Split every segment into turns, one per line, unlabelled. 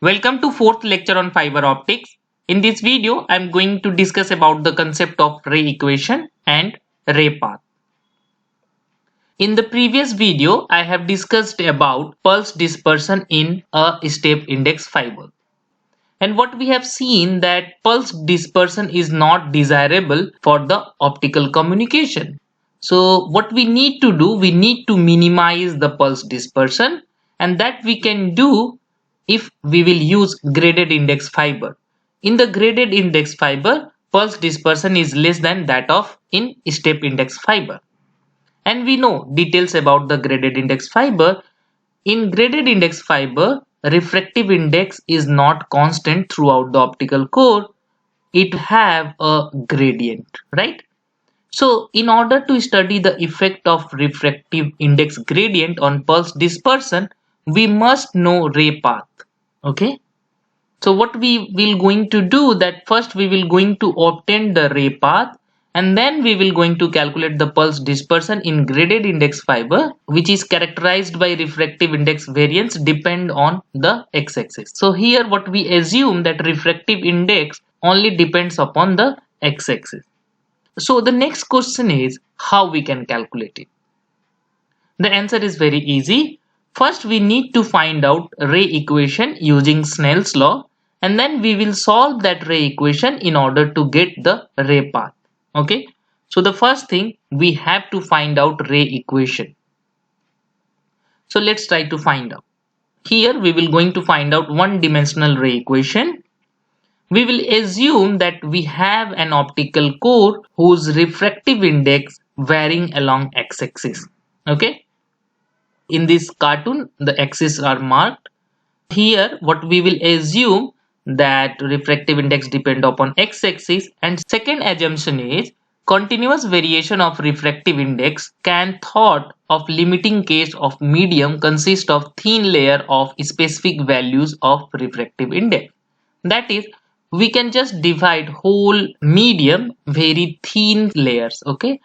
Welcome to fourth lecture on fiber optics. In this video, I am going to discuss about the concept of ray equation and ray path. In the previous video, I have discussed about pulse dispersion in a step index fiber. And what we have seen that pulse dispersion is not desirable for the optical communication. So what we need to do, we need to minimize the pulse dispersion, and that we can do if we will use graded index fiber. In the graded index fiber, pulse dispersion is less than that of in step index fiber. And we know details about the graded index fiber. In graded index fiber, refractive index is not constant throughout the optical core. It have a gradient, right? So in order to study the effect of refractive index gradient on pulse dispersion, we must know ray path. Okay. So what we will going to do that first we will going to obtain the ray path, and then we will going to calculate the pulse dispersion in graded index fiber, which is characterized by refractive index variance depend on the x-axis. So here what we assume that refractive index only depends upon the x-axis. So the next question is how we can calculate it. The answer is very easy. First we need to find out ray equation using Snell's law, and then we will solve that ray equation in order to get the ray path. Okay, so the first thing we have to find out ray equation. So let's try to find out. Here we will going to find out one dimensional ray equation. We will assume that we have an optical core whose refractive index varying along x-axis. Okay, in this cartoon the axes are marked. Here what we will assume that refractive index depend upon x-axis, and second assumption is continuous variation of refractive index can thought of limiting case of medium consist of thin layer of specific values of refractive index. That is, we can just divide whole medium very thin layers, okay,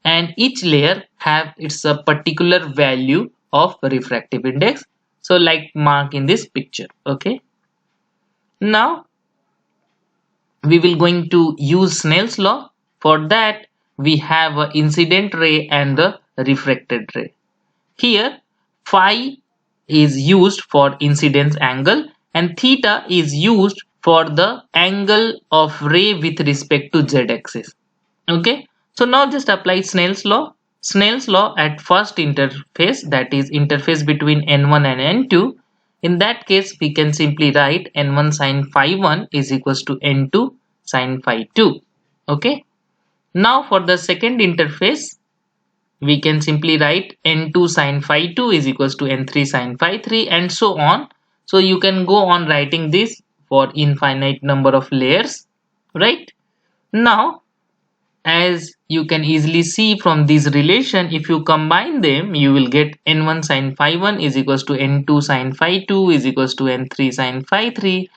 and each layer have its a particular value of refractive index. So like mark in this picture. Okay, now we will going to use Snell's law. For that we have a incident ray and the refracted ray. Here phi is used for incidence angle and theta is used for the angle of ray with respect to z-axis. Okay, so now just apply Snell's law. Snell's law at first interface, that is interface between n1 and n2. In that case we can simply write n1 sin phi 1 is equals to n2 sin phi 2. Okay, now for the second interface we can simply write n2 sin phi 2 is equals to n3 sin phi 3, and so on. So you can go on writing this for infinite number of layers, right? Now as you can easily see from this relation, if you combine them you will get n1 sin phi 1 is equals to n2 sin phi 2 is equals to n3 sin phi 3,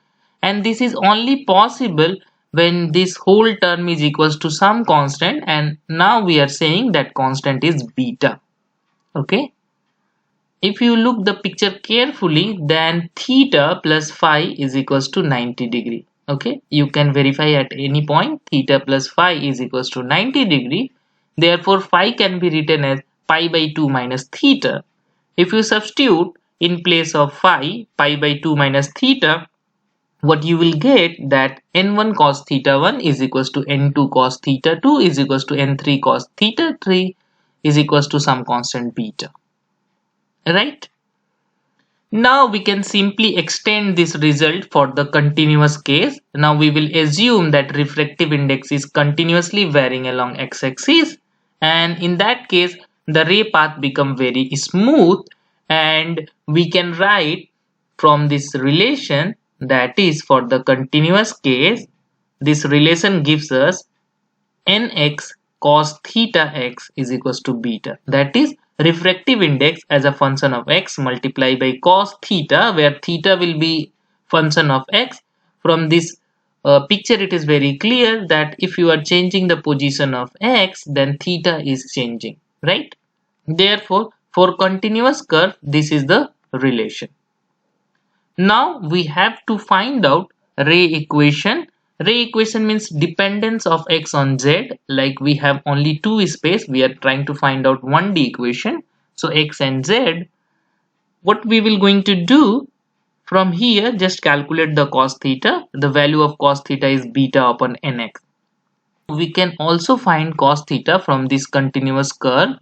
and this is only possible when this whole term is equals to some constant, and now we are saying that constant is beta. Okay, if you look the picture carefully, then theta plus phi is equals to 90 degree. Okay, you can verify at any point theta plus phi is equals to 90 degree. Therefore phi can be written as pi by 2 minus theta. If you substitute in place of phi pi by 2 minus theta, what you will get that n1 cos theta 1 is equals to n2 cos theta 2 is equals to n3 cos theta 3 is equals to some constant beta, right? Now we can simply extend this result for the continuous case. Now we will assume that refractive index is continuously varying along x-axis, and in that case the ray path become very smooth, and we can write from this relation, that is for the continuous case, this relation gives us nx cos theta x is equals to beta. That is refractive index as a function of x multiplied by cos theta, where theta will be function of x. From this picture it is very clear that if you are changing the position of x, then theta is changing, right? Therefore for continuous curve this is the relation. Now we have to find out ray equation. Ray equation means dependence of x on z. Like we have only two space, we are trying to find out 1D equation. So x and z. What we will going to do from here, just calculate the cos theta. The value of cos theta is beta upon nx. We can also find cos theta from this continuous curve.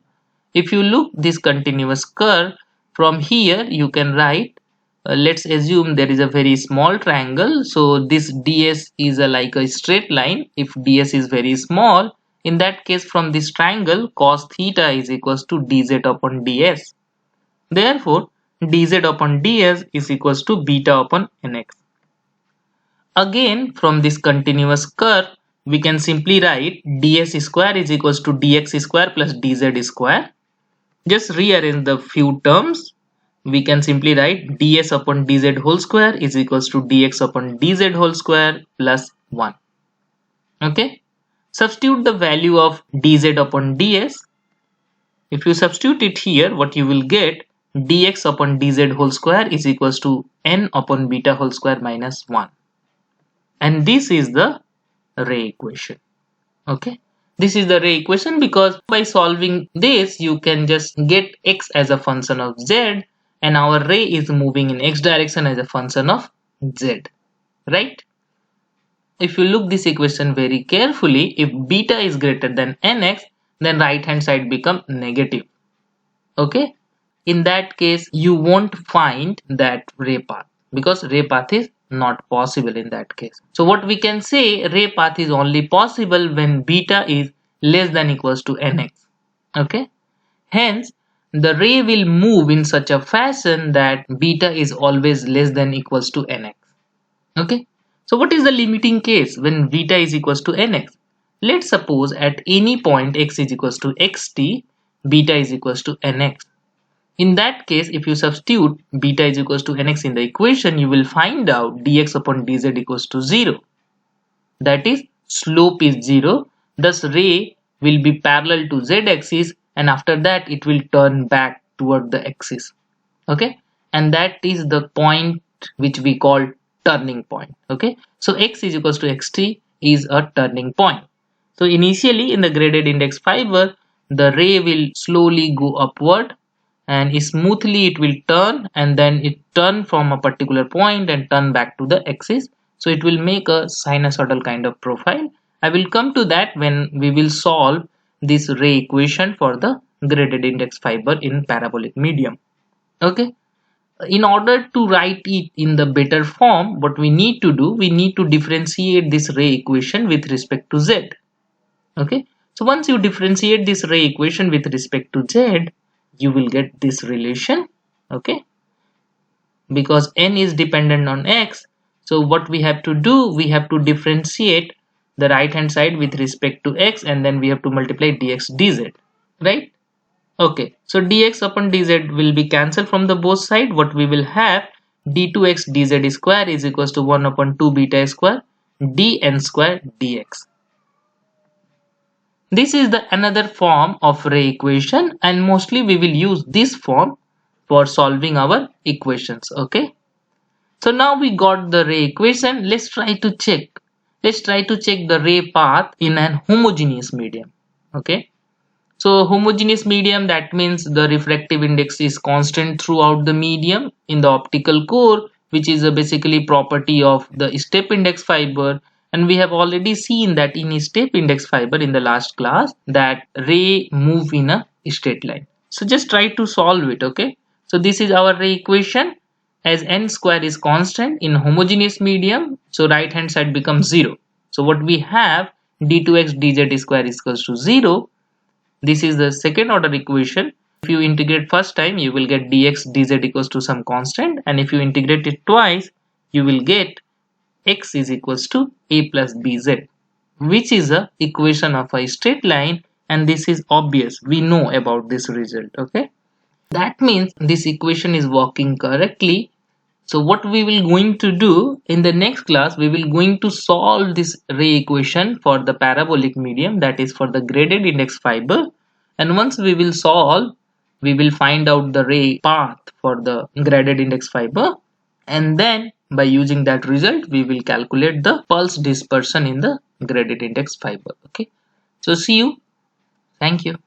If you look this continuous curve, from here you can write, let's assume there is a very small triangle. So this ds is like a straight line. If ds is very small, in that case from this triangle cos theta is equals to dz upon ds. Therefore dz upon ds is equals to beta upon nx. Again from this continuous curve we can simply write ds square is equals to dx square plus dz square. Just rearrange the few terms. We can simply write ds upon dz whole square is equals to dx upon dz whole square plus 1. Okay. Substitute the value of dz upon ds. If you substitute it here, what you will get, dx upon dz whole square is equals to n upon beta whole square minus 1. And this is the ray equation. Okay. This is the ray equation because by solving this you can just get x as a function of z, and our ray is moving in x direction as a function of z, right? If you look this equation very carefully, if beta is greater than nx, then right hand side become negative. Okay, in that case you won't find that ray path because ray path is not possible in that case. So what we can say, ray path is only possible when beta is less than equals to nx. Okay, hence the ray will move in such a fashion that beta is always less than equals to nx. Okay, so what is the limiting case when beta is equals to nx? Let's suppose at any point x is equals to xt, beta is equals to nx. In that case, if you substitute beta is equals to nx in the equation, you will find out dx upon dz equals to 0. That is, slope is 0. Thus, ray will be parallel to z-axis, and after that it will turn back toward the axis. Okay, and that is the point which we call turning point. Okay, so x is equals to xt is a turning point. So initially in the graded index fiber, the ray will slowly go upward and smoothly it will turn, and then it turn from a particular point and turn back to the axis. So it will make a sinusoidal kind of profile. I will come to that when we will solve this ray equation for the graded index fiber in parabolic medium. Okay, in order to write it in the better form, what we need to do, we need to differentiate this ray equation with respect to z. Okay, so once you differentiate this ray equation with respect to z, you will get this relation. Okay, because n is dependent on x, so what we have to do, we have to differentiate the right hand side with respect to x, and then we have to multiply dx dz, right? Okay, so dx upon dz will be cancelled from the both side. What we will have, d2x dz square is equals to 1 upon 2 beta square dn square dx. This is the another form of ray equation, and mostly we will use this form for solving our equations. Okay, so now we got the ray equation. Let's try to check the ray path in an homogeneous medium. Okay, so homogeneous medium, that means the refractive index is constant throughout the medium. In the optical core, which is a basically property of the step index fiber, and we have already seen that in step index fiber in the last class that ray move in a straight line. So just try to solve it. Okay, so this is our ray equation. As n square is constant in homogeneous medium, so right hand side becomes 0. So what we have, d2x dz square is equals to 0. This is the second order equation. If you integrate first time, you will get dx dz equals to some constant, and if you integrate it twice, you will get x is equals to a plus bz, which is a equation of a straight line, and this is obvious. We know about this result. Okay, that means this equation is working correctly. So what we will going to do in the next class, we will going to solve this ray equation for the parabolic medium, that is for the graded index fiber. And once we will solve, we will find out the ray path for the graded index fiber, and then by using that result we will calculate the pulse dispersion in the gradient index fiber. Okay, so see you. Thank you.